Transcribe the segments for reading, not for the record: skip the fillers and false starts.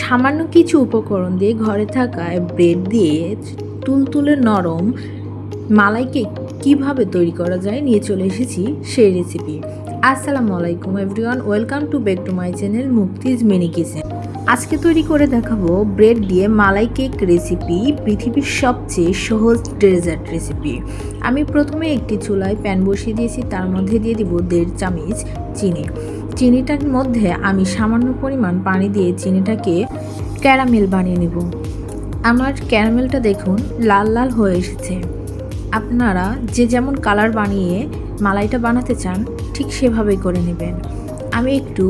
সামান্য কিছু উপকরণ দিয়ে ঘরে থাকা ব্রেড দিয়ে তুলতুলে নরম মালাই কেক কীভাবে তৈরি করা যায় নিয়ে চলে এসেছি সেই রেসিপি। আসসালামু আলাইকুম everyone, welcome to back to my channel Mukti's mini kitchen. আজকে তৈরি করে দেখাবো ব্রেড দিয়ে মালাই কেক রেসিপি, পৃথিবীর সবচেয়ে সহজ ডেজার্ট রেসিপি। আমি প্রথমে একটি চুলায় প্যান বসিয়ে দিয়েছি, তার মধ্যে দিয়ে দিব 1.5 চামচ চিনি। চিনিটার মধ্যে আমি সামান্য পরিমাণ পানি দিয়ে চিনিটাকে ক্যারামেল বানিয়ে নেব। আমার ক্যারামেলটা দেখুন লাল লাল হয়ে এসেছে। আপনারা যে যেমন কালার বানিয়ে মালাইটা বানাতে চান ঠিক সেভাবেই করে নেবেন। আমি একটু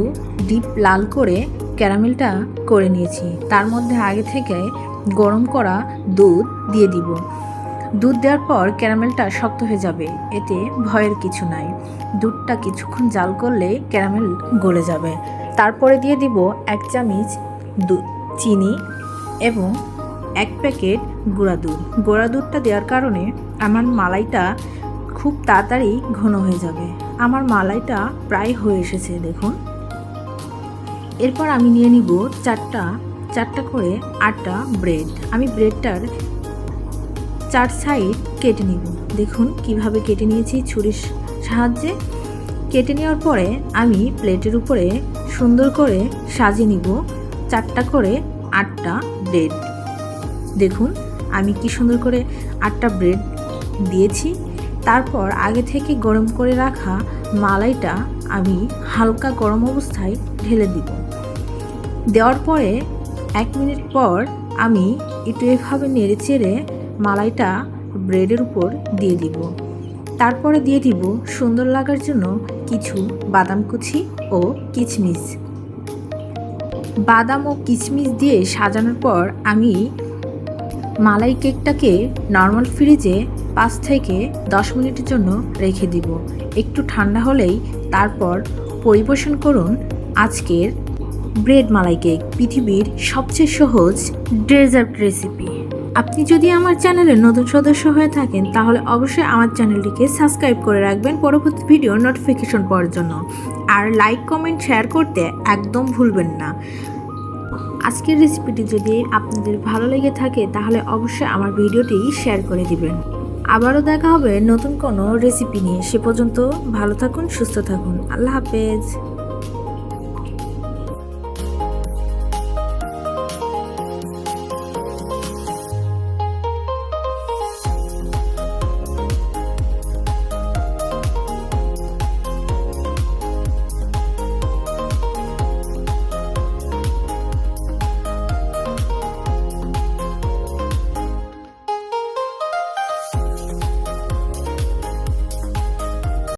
ডিপ লাল করে ক্যারামেলটা করে নিয়েছি। তার মধ্যে আগে থেকে গরম করা দুধ দিয়ে দিব। দুধ দেওয়ার পর ক্যারামেলটা শক্ত হয়ে যাবে, এতে ভয়ের কিছু নাই। দুধটা কিছুক্ষণ জাল করলে ক্যারামেল গলে যাবে। তারপরে দিয়ে দিব 1 চামচ চিনি এবং 1 প্যাকেট গুঁড়া দুধ। গুঁড়া দুধটা দেওয়ার কারণে আমার মালাইটা খুব তাড়াতাড়ি ঘন হয়ে যাবে। আমার মালাইটা প্রায় হয়ে এসেছে দেখুন। এরপর আমি নিয়ে নিব চারটা করে 8টা ব্রেড। আমি ব্রেডটার 4 সাইড কেটে নিব। দেখুন কিভাবে কেটে নিয়েছি ছুরির সাহায্যে। কেটে নেওয়ার পরে আমি প্লেটের উপরে সুন্দর করে সাজিয়ে নিব 4টা করে 8টা ব্রেড। দেখুন আমি কি সুন্দর করে 8টা ব্রেড দিয়েছি। তারপর আগে থেকে গরম করে রাখা মালাইটা আমি হালকা গরম অবস্থায় ঢেলে দিব। দেওয়ার পরে 1 মিনিট পর আমি একটু এভাবে নেড়ে চেড়ে মালাইটা ব্রেডের উপর দিয়ে দিব। তারপরে দিয়ে দিব সুন্দর লাগার জন্য কিছু বাদাম কুচি ও কিশমিশ। বাদাম ও কিশমিশ দিয়ে সাজানোর পর আমি মালাই কেকটাকে নর্মাল ফ্রিজে 5 থেকে 10 মিনিটের জন্য রেখে দিব। একটু ঠান্ডা হলেই তারপর পরিবেশন করুন আজকের ব্রেড মালাই কেক, পৃথিবীর সবচেয়ে সহজ ডেজার্ট রেসিপি। আপনি যদি আমার চ্যানেলের নতুন সদস্য হয়ে থাকেন তাহলে অবশ্যই আমার চ্যানেলটিকে সাবস্ক্রাইব করে রাখবেন পরবর্তী ভিডিও নোটিফিকেশন পাওয়ার জন্য। আর লাইক কমেন্ট শেয়ার করতে একদম ভুলবেন না। আজকের রেসিপিটি যদি আপনাদের ভালো লেগে থাকে তাহলে অবশ্যই আমার ভিডিওটি শেয়ার করে দিবেন। আবারও দেখা হবে নতুন কোনো রেসিপি নিয়ে। সে পর্যন্ত ভালো থাকুন, সুস্থ থাকুন। আল্লাহ হাফেজ।